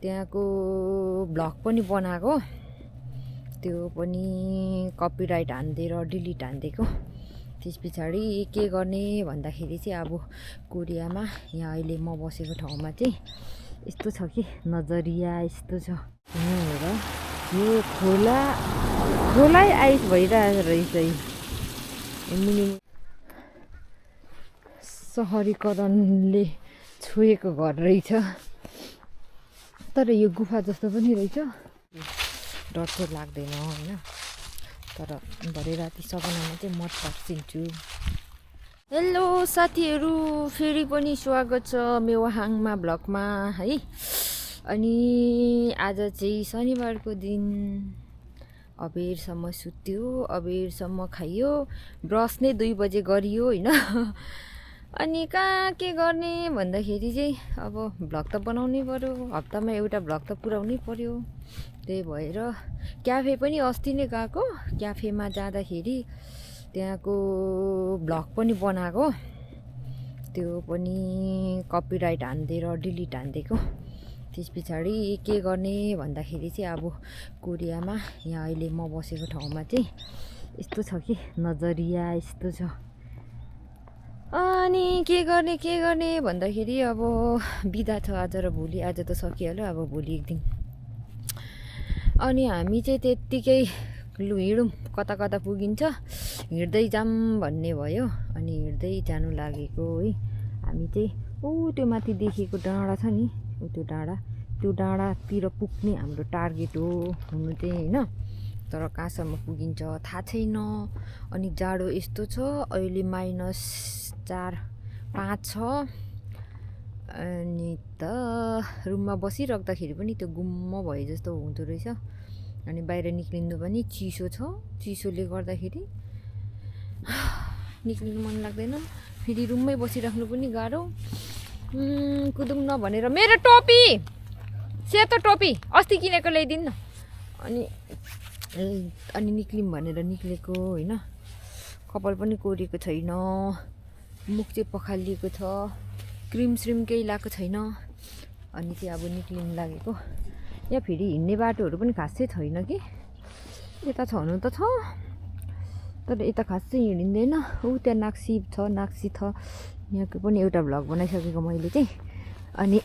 त्यहाँको ब्लग पनि बनाएको, त्यो पनि कपिराइट हानिदिएर डिलिट हानिदिएको। त्यस पछाडि के गर्ने भन्दाखेरि चाहिँ अब कोरियामा यहाँ अहिले म बसेको ठाउँमा चाहिँ यस्तो छ कि नजरिया यस्तो छ। हेर यो खोलै आइस भइरहेको रहेछ। मुनि सहरीकरणले छोएको घर रहेछ, तर यो गुफा जस्तो पनि रहेछ। डर चाहिँ लाग्दैन होइन, तर भरे राति सपनामा चाहिँ म तर्सिन्छु। हेलो साथीहरू, फेरि पनि स्वागत छ मेवाहाङमा ब्लगमा है। अनि आज चाहिँ शनिबारको दिन अबेरसम्म सुत्यो, अबेरसम्म खाइयो, ब्रस नै 2 बजे गरियो होइन। अनि कहाँ के गर्ने भन्दाखेरि चाहिँ अब भ्लग त बनाउनै पर्यो, हप्तामा एउटा भ्लग त पुऱ्याउनै पर्यो। त्यही भएर क्याफे पनि अस्ति नै गएको, क्याफेमा जाँदाखेरि त्यहाँको भ्लग पनि बनाएको, त्यो पनि कपिराइट हानिदिएर डिलिट हानिदिएको। त्यस पछाडि के गर्ने भन्दाखेरि चाहिँ अब कोरियामा यहाँ अहिले म बसेको ठाउँमा चाहिँ यस्तो छ कि नजरिया यस्तो छ। अनि के गर्ने भन्दाखेरि अब बिदा छ आज र भोलि, आज त सकिहाल्यो, अब भोलि एक दिन। अनि हामी चाहिँ त्यत्तिकै लु हिँडौँ, कता कता पुगिन्छ, हिँड्दै जाऊँ भन्ने भयो। अनि हिँड्दै जानु लागेको है हामी चाहिँ। त्यो माथि देखेको डाँडा छ नि, त्यो डाँडातिर पुग्ने हाम्रो टार्गेट हो हुनु चाहिँ होइन। तर कहाँसम्म पुगिन्छ थाहा छैन। अनि जाडो यस्तो छ अहिले -4-5 छ। अनि त रुममा बसिराख्दाखेरि पनि त्यो गुम्म भए जस्तो हुँदो रहेछ। अनि बाहिर निक्लिनु पनि चिसो छ, चिसोले गर्दाखेरि निक्लिनु मन लाग्दैन। फेरि रुममै बसिराख्नु पनि गाह्रो। कुदौँ न भनेर मेरो टोपी, सेतो टोपी अस्ति किनेको ल्याइदिनु न। अनि निक्लिम भनेर निक्लेको होइन। कपाल पनि कोरेको छैन, मुख चाहिँ पखालिएको छ, क्रिम श्रिम केही लगाएको छैन। अनि चाहिँ अब निक्लिनु लागेको। यहाँ फेरि हिँड्ने बाटोहरू पनि खासै छैन कि, यता छनु त छ तर यता खासै हिँडिँदैन। त्यहाँ नाक्सी छ, यहाँको पनि एउटा भ्लग बनाइसकेको मैले चाहिँ। अनि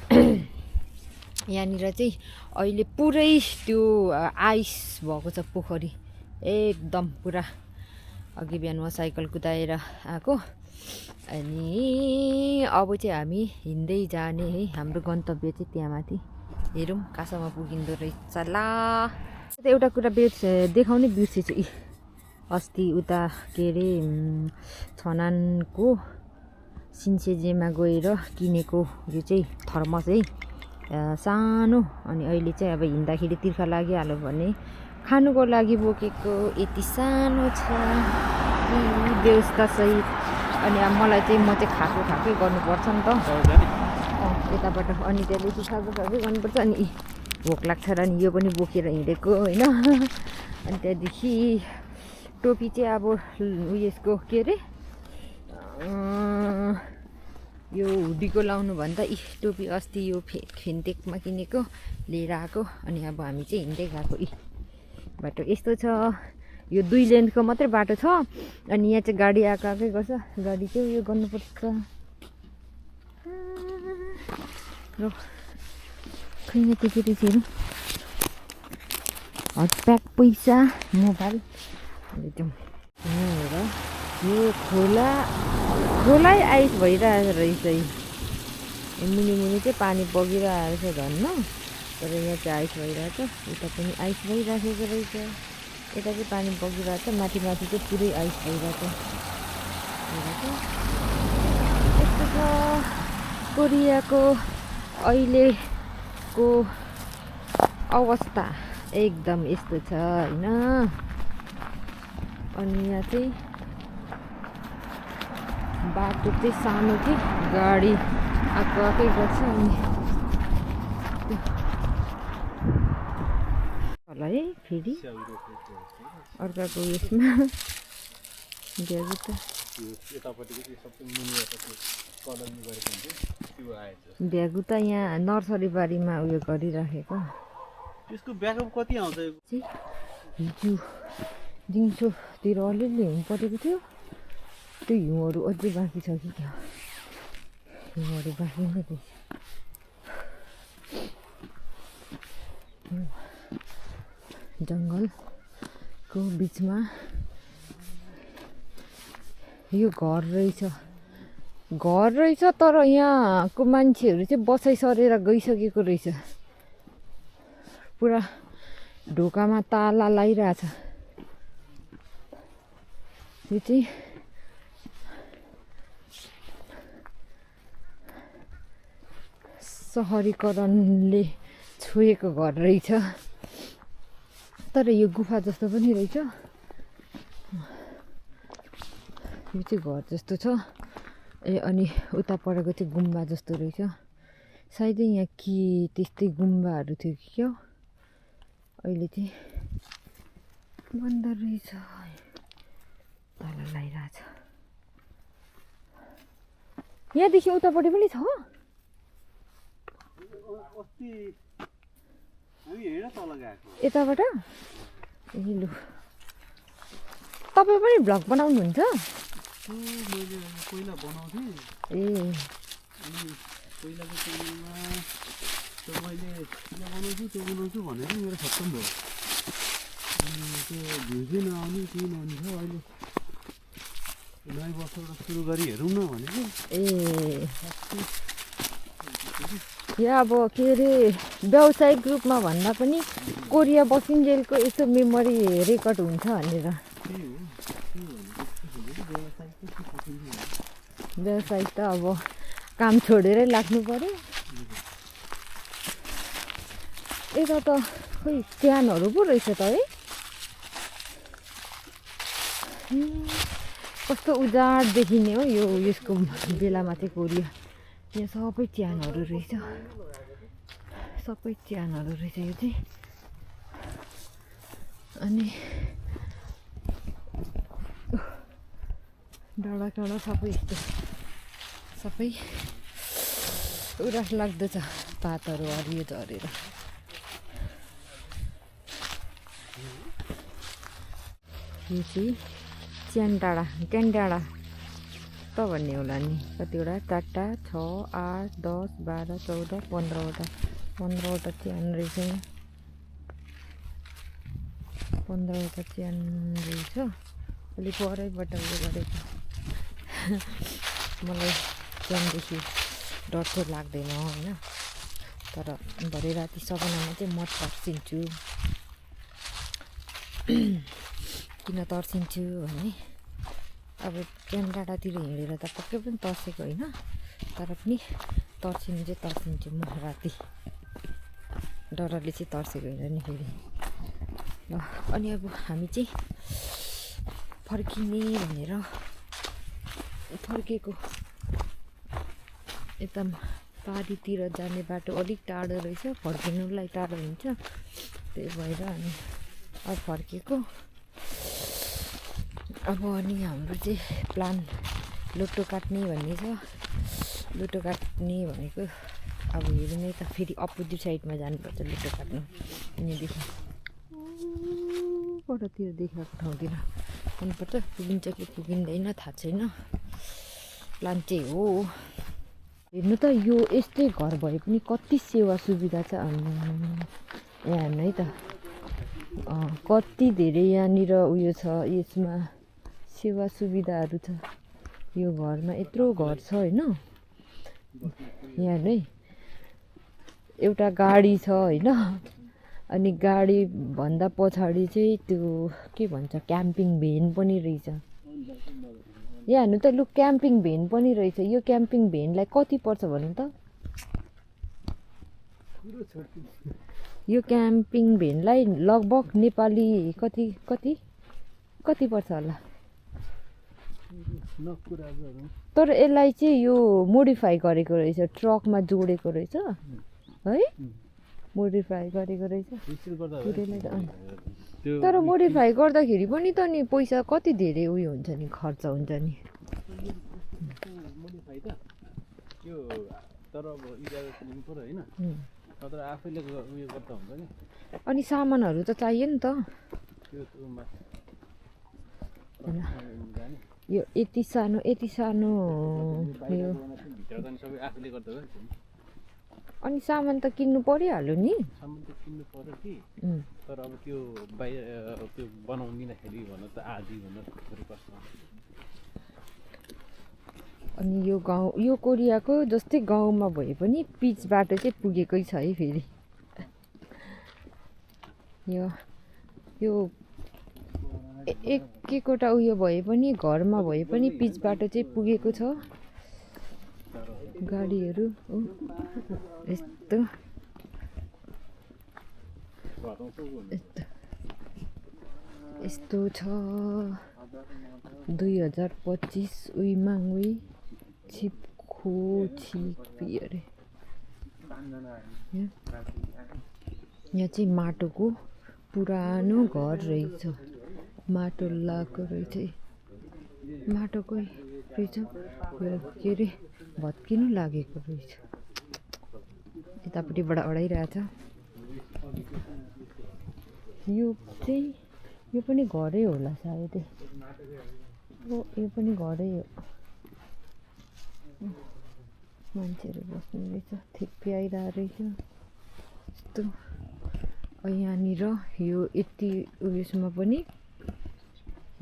यहाँनिर चाहिँ अहिले पुरै त्यो आइस भएको छ पोखरी एकदम पुरा। अघि बिहान म साइकल कुदाएर आएको। अनि अब चाहिँ हामी हिँड्दै जाने है, हाम्रो गन्तव्य चाहिँ त्यहाँ माथि। हेरौँ कहाँसम्म पुगिँदो रहेछ ला। एउटा कुरा देखाउनै बिर्सेछु। अस्ति उता के अरे छनानको सिन्सेजेमा गएर किनेको यो चाहिँ थर्मस है, सानो। अनि अहिले चाहिँ अब हिँड्दाखेरि तिर्खा लागिहाल्यो भने खानुको लागि बोकेको यति सानो छ व्यवस्थासहित। अनि अब मलाई चाहिँ म चाहिँ खाएकै गर्नुपर्छ नि त यताबाट। अनि त्यहाँदेखि खाएकै गर्नुपर्छ। अनि भोक लाग्छ र नि यो पनि बोकेर हिँडेको होइन। अनि त्यहाँदेखि टोपी चाहिँ अब उयसको के अरे यो हुडीको लाउनु भन्दा टोपी अस्ति यो फेन्टेकमा किनेको लिएर आएको। अनि अब हामी चाहिँ हिँड्दै गएको। बाटो यस्तो छ, यो 2 लेनको मात्रै बाटो छ। अनि यहाँ चाहिँ गाडी आएकै गर्छ, गाडी चाहिँ उयो गर्नुपर्छ। र खै यहाँ टिकटहरू हटप्याक पैसा मोबाइल जाउँ। हेर यो खोलै आइस भइरहेको रहेछ। मुनि चाहिँ पानी बगिरहेको छ धन्न, तर यहाँ चाहिँ आइस भइरहेछ। उता पनि आइस भइराखेको रहेछ, यता चाहिँ पानी बगिरहेछ, माथि चाहिँ पुरै आइस भइरहेको। यस्तो छ कोरियाको अहिलेको अवस्था, एकदम यस्तो छ होइन। अनि यहाँ चाहिँ बाटो चाहिँ सानो कि गाडी आएकै गर्छ। अनि होला है फेरि अर्काको उयसमा कलमले गरेको हुन्छ त्यो आएछ। भ्यागु त यहाँ नर्सरी बारीमा उयो गरिराखेको त्यसको ब्याकअप कति आउँछ? चाहिँ हिजो दिउँसोतिर अलिअलि हिउँ परेको थियो। त्यो हिउँहरू अझै बाँकी छ कि क्या, हिउँहरू बाँकी नै रहेछ। जङ्गलको बिचमा यो घर रहेछ तर यहाँको मान्छेहरू चाहिँ बसाइ सरेर गइसकेको रहेछ। पुरा ढोकामा ताला लगाइरहेछ। यो चाहिँ सहरीकरणले छोएको घर रहेछ तर यो गुफा जस्तो पनि रहेछ। यो चाहिँ घर जस्तो छ। अनि उता परेको चाहिँ गुम्बा जस्तो रहेछ। सायदै यहाँ के त्यस्तै गुम्बाहरू थियो कि क्या, अहिले चाहिँ बन्द रहेछ, ताला लगाइरहेछ। यहाँदेखि उतापट्टि पनि छ। अस्ति हामी हेर तल गएको यताबाट ए लु, तपाईँ पनि भ्लग बनाउनुहुन्छ? मैले पहिला बनाउँथेँ ए अनि पहिलाको समयमा त्यो मैले त्यो बनाउँछु भनेर मेरो खत्तम भयो। त्यो भ्युजै नआउने केही नआउने थियो। अहिले नयाँ वर्षबाट सुरु गरी हेरौँ न भनेको। ए या अब के अरे व्यावसायिक रूपमा भन्दा पनि कोरिया बसिन्जेलको यसो मेमोरी रेकर्ड हुन्छ भनेर। व्यवसाय त अब काम छोडेरै लाग्नु पर्यो। यता त खोइ च्यानहरू पो रहेछ त है। कस्तो उजाड देखिने हो यो यसको बेलामा चाहिँ कोरिया। यहाँ सबै च्यानहरू रहेछ, सबै च्यानहरू रहेछ यो चाहिँ। अनि डाँडा काँडा सबै यस्तो सबै उदास लाग्दो छ, पातहरू हरियो झरेर। यो चाहिँ च्यान डाँडा त भन्ने होला नि। कतिवटा 4, 6, 8, 10, 12, 14, 15वटा च्यान रहेछ। 15वटा च्यान रहेछ। अलिक परैबाट उयो गरेको। मलाई च्यानदेखि डर चाहिँ लाग्दैन होइन, तर भरे राति सपनामा चाहिँ म तर्सिन्छु। किन तर्सिन्छु भने अब च्यान डाँडातिर हिँडेर त पक्कै पनि तर्सेको होइन, तर पनि तर्सिनु चाहिँ तर्सिन्छु म राति। डरले चाहिँ तर्सेको होइन नि फेरि। ल अनि अब हामी चाहिँ फर्किने भनेर फर्केको। यता पारीतिर जाने बाटो अलिक टाढो रहेछ, फर्किनुलाई टाढो हुन्छ, त्यही भएर अनि अब फर्केको। अब अनि हाम्रो चाहिँ प्लान लोटो काट्ने भन्ने छ। लोटो काट्ने भनेको अब हेर्नु नै त, फेरि अपोजिट साइडमा जानुपर्छ लोटो काट्नु। यहाँदेखि परतिर देखाएको ठाउँतिर जानुपर्छ। पुगिन्छ कि पुगिँदैन थाहा छैन, प्लान चाहिँ हो। हेर्नु त यो यस्तै घर भए पनि कति सेवा सुविधा छ यहाँ हेर्नु है त। कति धेरै यहाँनिर उयो छ, यसमा सेवा सुविधाहरू छ। यो घरमा यत्रो घर छ होइन। यहाँ हेर्नु है, एउटा गाडी छ होइन, अनि गाडी भन्दा पछाडि चाहिँ त्यो के भन्छ क्याम्पिङ भ्यान पनि रहेछ। यहाँ हेर्नु त लु, क्याम्पिङ भ्यान पनि रहेछ। यो क्याम्पिङ भ्यानलाई कति पर्छ भन्नु त? यो क्याम्पिङ भ्यानलाई लगभग नेपाली कति पर्छ होला? तर यसलाई चाहिँ यो मोडिफाई गरेको रहेछ, ट्रकमा जोडेको रहेछ है, मोडिफाई गरेको रहेछ। तर मोडिफाई गर्दाखेरि पनि त नि पैसा कति धेरै उयो हुन्छ नि, खर्च हुन्छ नि। त्यो तर अब इजाजत लिनु पऱ्यो होइन तर आफैले उयो गर्दा हुन्छ नि अनि सामानहरू त चाहियो नि त त्यो जाने यो यति सानो यो भित्र जाने सबै आफैले गर्दा भयो नि अनि सामान त किन्नु परिहाल्यो नि सामान त किन्नु पऱ्यो कि तर अब त्यो बाहिर त्यो बनाउदिँदाखेरि भन त आधी भन थोरै कष्ट अनि यो गाउँ यो कोरियाको जस्तै गाउँमा भए पनि पिच बाटो चाहिँ पुगेकै छ है फेरि यो एकवटा उयो भए पनि घरमा भए पनि पिच बाटो चाहिँ पुगेको छ गाडीहरू हो यस्तो यस्तो छ 2025 उइमाङुई छिपखो छिपी अरे यहाँ चाहिँ माटोको पुरानो घर रहेछ माटो लगाएको रहेछ माटोकै रहेछ के अरे भत्किनु लागेको रहेछ यतापट्टिबाट अडाइरहेछ यो चाहिँ यो पनि घरै होला सायदै हो यो पनि घरै हो मान्छेहरू बस्ने रहेछ थेप्पी आइरहेको रहेछ यस्तो यहाँनिर यो यति उयसमा पनि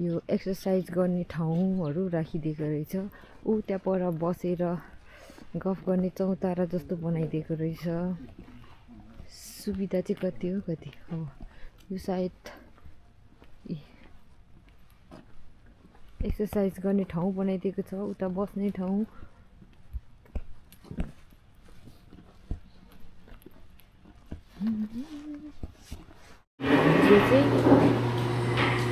यो एक्सर्साइज गर्ने ठाउँहरू राखिदिएको रहेछ ऊ त्यहाँ पर बसेर गफ गर्ने चौतारा जस्तो बनाइदिएको रहेछ सुविधा चाहिँ कति हो कति हो यो सायद एक्सर्साइज गर्ने ठाउँ बनाइदिएको छ उता बस्ने ठाउँ यो चाहिँ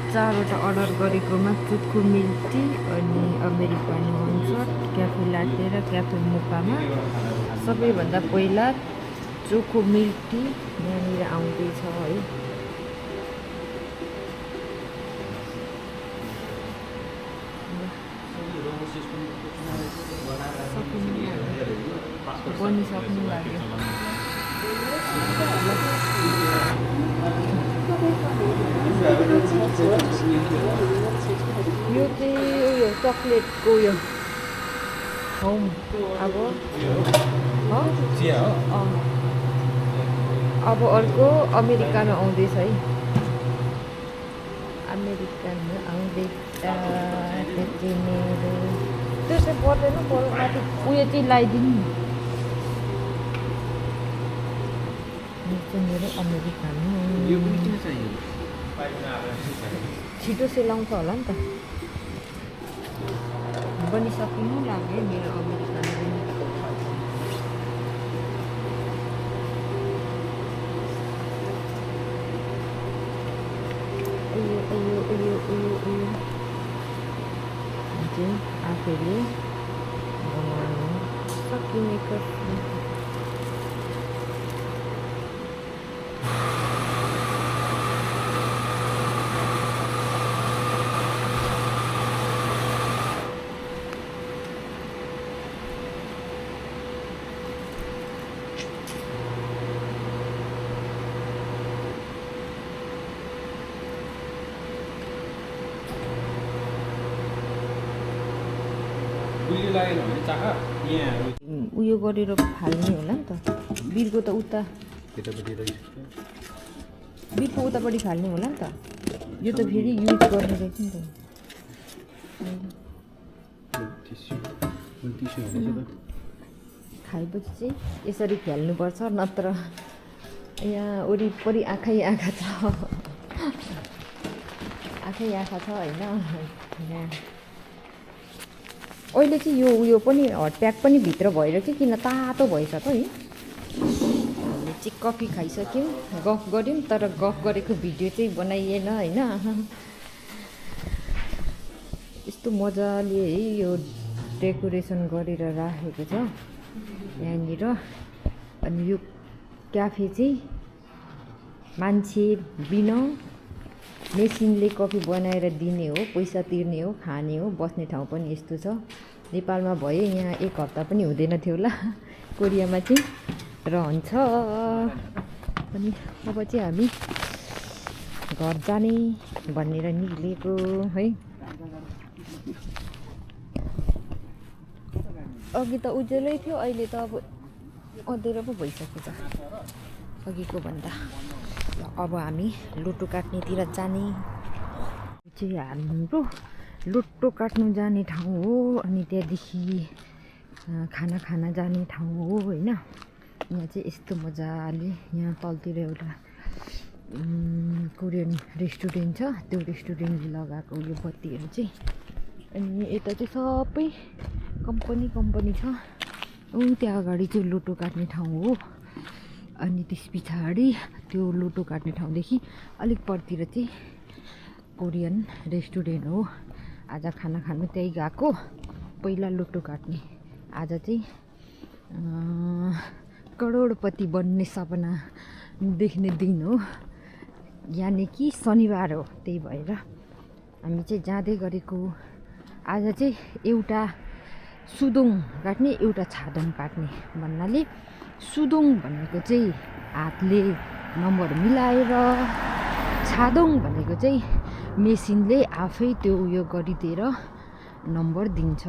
4वटा अर्डर गरेकोमा दुधको मिल्क टी अनि अमेरिकानो अनुसार क्याफे लाटे र क्याफे मोकामा सबैभन्दा पहिला चोखो मिल्क टी यहाँनिर आउँदैछ है बनिसक्नु लाग्यो यो चाहिँ उयो चक्लेटको उयो होम अब अर्को अमेरिकानो आउँदैछ है अमेरिकानो आउँदैछ त्यो चाहिँ पर्दैन बरु माथि उयो चाहिँ लगाइदिनु मेरो अमेरिकानो छिटो सेलाउँछ होला नि त बनिसक्नु लाग्यो मेरो अमेरिकानो चाहिँ आफैले बनाउनु सकिने उयो गरेर फाल्ने होला नि त बिरको त उता बिरको उतापट्टि फाल्ने होला नि त यो त फेरि युज गर्ने रहेछ नि त खाएपछि चाहिँ यसरी फाल्नुपर्छ नत्र यहाँ वरिपरि आँखा छ होइन यहाँ अहिले चाहिँ यो उयो पनि हटप्याक पनि भित्र भएर चाहिँ किन तातो भएछ त है हामीले चाहिँ कफी खाइसक्यौँ गफ गऱ्यौँ तर गफ गरेको भिडियो चाहिँ बनाइएन होइन यस्तो मजाले है यो डेकोरेसन गरेर राखेको छ यहाँनिर अनि यो क्याफे चाहिँ मान्छे बिना मेसिनले कफी बनाएर दिने हो पैसा तिर्ने हो खाने हो बस्ने ठाउँ पनि यस्तो छ नेपालमा भए यहाँ 1 हप्ता पनि हुँदैन थियो होला कोरियामा चाहिँ रहन्छ। अनि अब चाहिँ हामी घर जाने भनेर निक्लेको है। अघि त उज्यालै थियो, अहिले त अब अँध्यारो पो भइसकेको छ अघिको भन्दा। अब हामी लोटो काट्नेतिर जाने। चाहिँ हाम्रो लोटो काट्नु जाने ठाउँ हो। अनि त्यहाँदेखि खाना खाना जाने ठाउँ हो होइन। यहाँ चाहिँ यस्तो मजाले यहाँ तलतिर एउटा कोरियन रेस्टुरेन्ट छ, त्यो रेस्टुरेन्टले लगाएको यो बत्तीहरू चाहिँ। अनि यता चाहिँ सबै कम्पनी छ। त्यहाँ अगाडि चाहिँ लोटो काट्ने ठाउँ हो। अनि त्यस पछाडि त्यो लोटो काट्ने ठाउँदेखि अलिक परतिर चाहिँ कोरियन रेस्टुरेन्ट हो। आज खाना खानु त्यही गएको, पहिला लोटो काट्ने। आज चाहिँ करोडपति बन्ने सपना देख्ने दिन हो, यानि कि शनिबार हो। त्यही भएर हामी चाहिँ जाँदै गरेको। आज चाहिँ एउटा सुदोङ काट्ने, एउटा छादोङ काट्ने भन्नाले सुदोङ भनेको चाहिँ हातले नम्बर मिलाएर, छादोङ भनेको चाहिँ मेसिनले आफै त्यो उयो गरिदिएर नम्बर दिन्छ।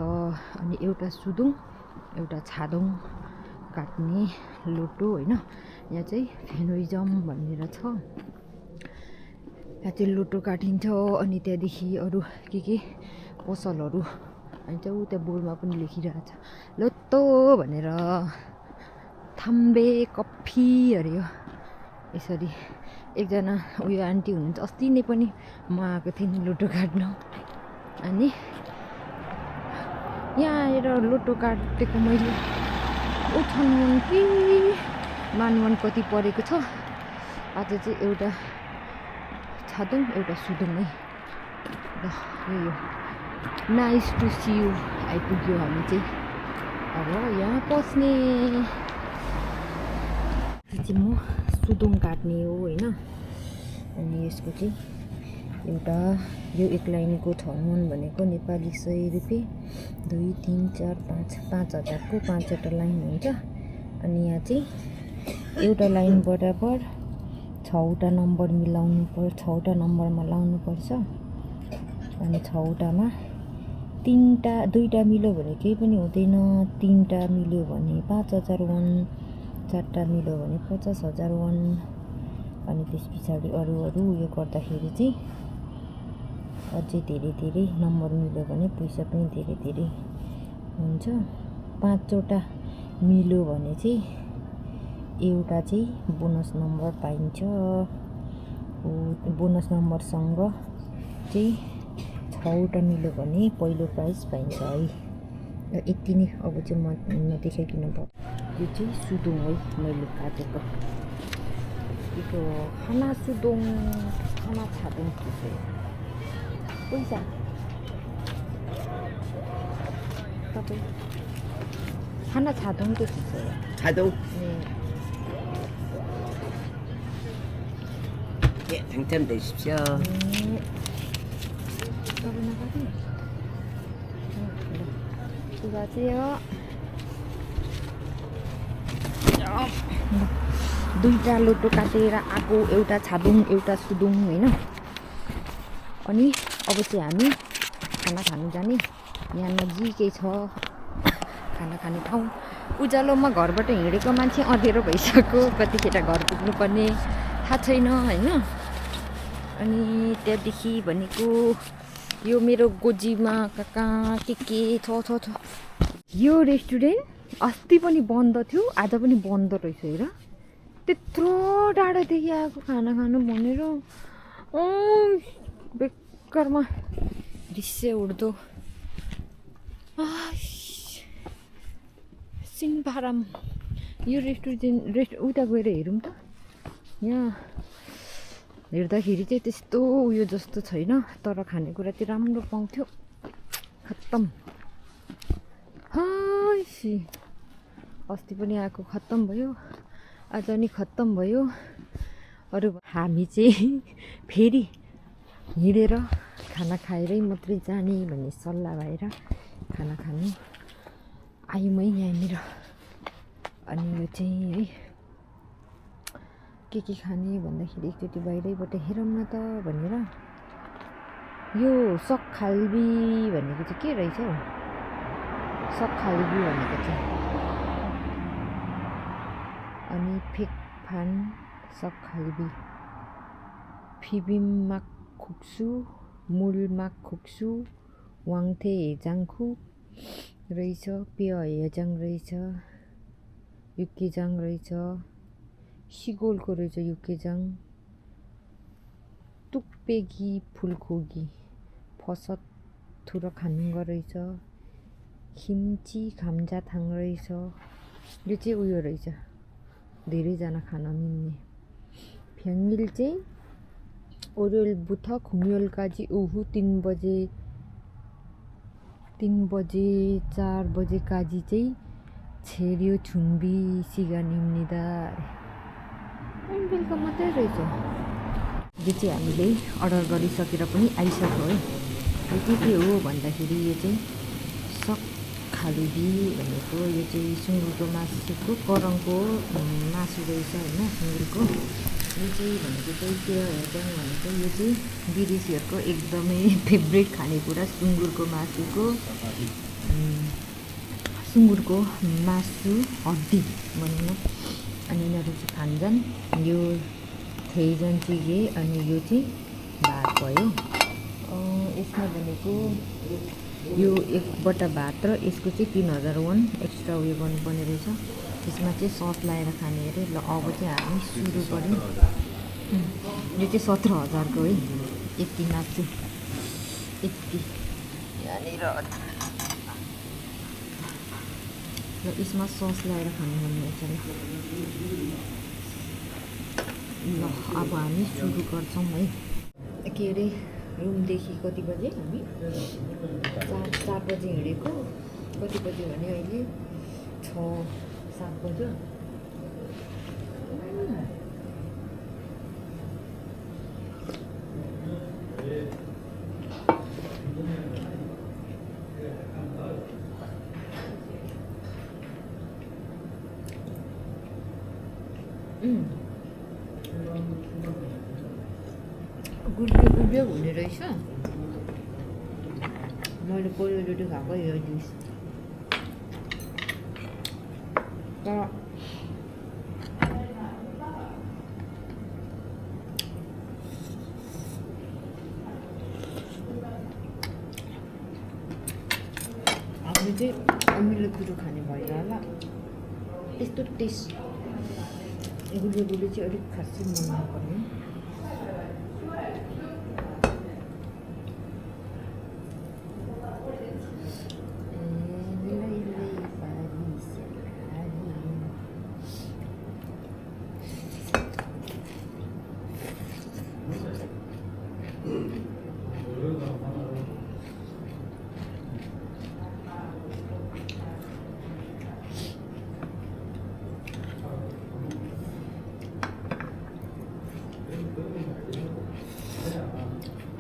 अनि एउटा सुदोङ एउटा छादोङ काट्ने लोटो होइन। यहाँ चाहिँ फेनोइजम भनेर छ, यहाँ चाहिँ लोटो काटिन्छ। अनि त्यहाँदेखि अरू के पसलहरू अनि चाहिँ त्यहाँ बोर्डमा पनि लेखिरहेको छ लोटो भनेर, थाम्बे कफी अरे हो। यसरी एकजना उयो आन्टी हुनुहुन्छ, अस्ति नै पनि म आएको थिएँ नि लोटो काट्न। अनि यहाँ आएर लोटो काटेको मैले 58 कि 91 कति परेको छ। आज चाहिँ एउटा छादोङ एउटा सुदोङ है। ल यो नाइस टु सी यु आइपुग्यो हामी चाहिँ अब यहाँ पस्ने। चाहिँ म सुदोङ काट्ने हो होइन। अनि यसको चाहिँ एउटा यो 1 लाइनको 56 भनेको नेपाली 100 रुपियाँ, 2, 3, 4, 5 5000को 5वटा लाइन हुन्छ। अनि यहाँ चाहिँ एउटा लाइन बराबर 6वटा नम्बर मिलाउनु पर्छ, 6वटा नम्बरमा लाउनु पर्छ। अनि 6वटामा 2टा मिल्यो भने केही पनि हुँदैन, 3टा मिल्यो भने 5000 वन्, 4टा मिल्यो भने 50000 वन्। अनि त्यस पछाडि अरू उयो गर्दाखेरि चाहिँ अझै धेरै नम्बर मिल्यो भने पैसा पनि धेरै हुन्छ। 5वटा मिल्यो भने चाहिँ एउटा चाहिँ बोनस नम्बर पाइन्छ। बोनस नम्बरसँग चाहिँ 6वटा मिल्यो भने पहिलो प्राइज पाइन्छ है। यति नै। अब चाहिँ म नदेखाइकन भयो। यो चाहिँ सुदोङ है मैले काटेको। यो खाना सुदोङ खाना छादोङ पैसा तपाईँ खाना छादोङ के छादोङ 예, 당첨되십시오. 수고하세요. 2टा लोटो काटेर आएको, एउटा छादोङ एउटा सुदोङ होइन। अनि अब चाहिँ हामी खाना खानु जाने। यहाँ नजिकै छ खाना खाने ठाउँ। उज्यालोमा घरबाट हिँडेको मान्छे अँध्यारो भइसक्यो, कतिखेर घर पुग्नुपर्ने थाहा छैन होइन। अनि त्यहाँदेखि भनेको यो मेरो गोजीमा कहाँ के छ। यो रेस्टुरेन्ट अस्ति पनि बन्द थियो, आज पनि बन्द रहेछ हेर। त्यत्रो टाढादेखि आएको खाना खानु भनेर बेकारमा रिसै उठ्दो। सिङफाराम यो रेस्टुरेन्ट उता गएर हेरौँ त। यहाँ हेर्दाखेरि चाहिँ त्यस्तो उयो जस्तो छैन, तर खानेकुरा चाहिँ राम्रो पाउँथ्यो। खत्तम अस्ति पनि आएको खत्तम भयो, आज नि खत्तम भयो। अरू हामी चाहिँ फेरि हिँडेर खाना खाएरै मात्रै जाने भन्ने सल्लाह भएर खाना खानु आयौँ है यहाँनिर। अनि यो चाहिँ है के खाने भन्दाखेरि एकचोटि बाहिरैबाट हेरौँ न त भनेर। यो सक्खाल्बी भनेको चाहिँ के रहेछ हौ? सक्खाल्बी भनेको चाहिँ अनि फेकफान सक्खाल्बी फिबिममाक खुक्सु मुलमाक खुक्सु वाङथे हेजाङखु रहेछ, पेय हेजाङ रहेछ, युकेजाङ रहेछ, सिगोलको रहेछ युकेजाङ, तुकपेगी फुलखोगी फसत थुर खानुङ्ग रहेछ, खिम्ची खाम्जाथाङ रहेछ। यो चाहिँ उयो रहेछ धेरैजना खान मिल्ने। फ्याङ्गिल चाहिँ ओरियल बुथ खुम्योलकाजी उहु 3 बजे 4 बजे काजी चाहिँ छेर्यो छुन्बी सिगा निम्निदा बेलुका मात्रै रहेछ। यो चाहिँ हामीले अर्डर गरिसकेर पनि आइसक्यो है। यो चाहिँ के हो भन्दाखेरि यो चाहिँ सक्खाल्बी भनेको यो चाहिँ सुँगुरको मासुको करङको मासु रहेछ होइन सुँगुरको। यो चाहिँ भनेको चाहिँ पेय हेजाङ भनेको यो चाहिँ विदेशीहरूको एकदमै फेभरेट खानेकुरा सुँगुरको मासुको सुँगुरको मासु हड्डी भनौँ न। अनि यिनीहरू चाहिँ खान्छन्। यो थेइजन चिगे अनि यो चाहिँ भात भयो। यसमा भनेको यो एक बट्टा भात र यसको चाहिँ 3001 एक्स्ट्रा उयो गर्नुपर्ने रहेछ। त्यसमा चाहिँ सस लगाएर खाने अरे। ल अब चाहिँ हामी सुरु गऱ्यौँ। यो चाहिँ 17,000को है। यति नाच्छु यति यहाँनिर र यसमा सस लगाएर खानुपर्ने रहेछ। ल अब हामी सुरु गर्छौँ है। के अरे रुमदेखि कति बजे हामी 4 बजे हिँडेको। कति बजे भने अहिले 6-7 बज्यो। गुलियो हुने रहेछ। मैले पहिलोचोटि खाएको यो डिस तर हामी चाहिँ अमिलो कुरो खाने भएर होला यस्तो टेस्ट गुलियो चाहिँ अलिक खासै मन नपर्ने।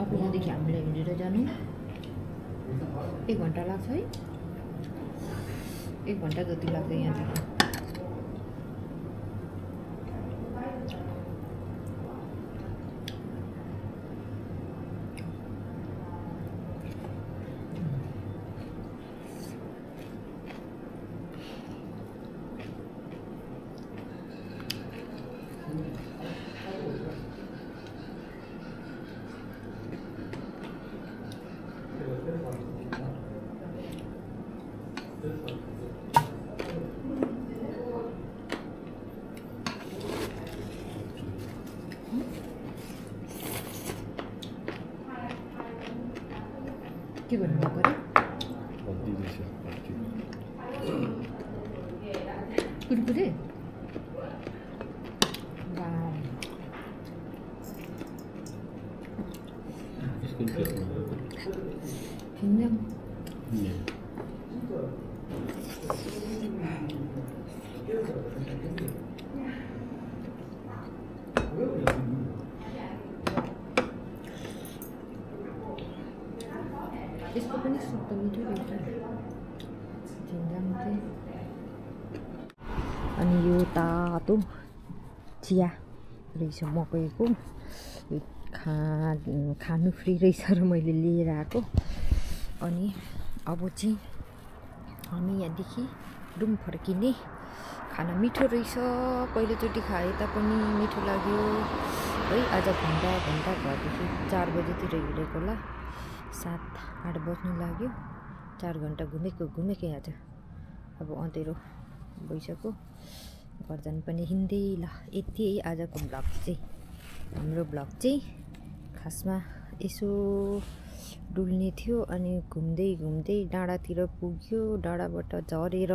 अब यहाँदेखि हामीलाई हिँडेर जानु 1 घन्टा लाग्छ है। 1 घन्टा जति लाग्छ यहाँदेखि। के भन्नुभएको अरे? कुरकुरे यसको पनि सुप त मिठो रहेछ झिङ्गा चाहिँ। अनि यो तातो चिया रहेछ मकैको, यो खानु फ्री रहेछ र मैले लिएर आएको। अनि अब चाहिँ हामी यहाँदेखि रुम फर्किने। खाना मिठो रहेछ, पहिलोचोटि खाए तापनि मिठो लाग्यो है। आज घन्टा घरदेखि 4 बजेतिर हिँडेको होला, 7-8 बज्नु लाग्यो। 4 घन्टा घुमेकै आज। अब अँधेरो भइसक्यो, घर जानु पनि हिँड्दै। ल यति है आजको ब्लग चाहिँ। हाम्रो ब्लग चाहिँ खासमा यसो डुल्ने थियो, अनि घुम्दै डाँडातिर पुग्यो। डाँडाबाट झरेर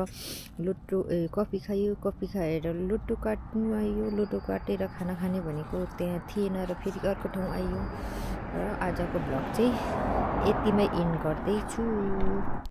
कफी खायो, कफी खाएर लुटो काट्नु आयो। लुटो काटेर खाना खाने भनेको त्यहाँ थिएन र फेरि अर्को ठाउँ आयो। र आजको ब्लग चाहिँ यतिमै एन्ड गर्दैछु।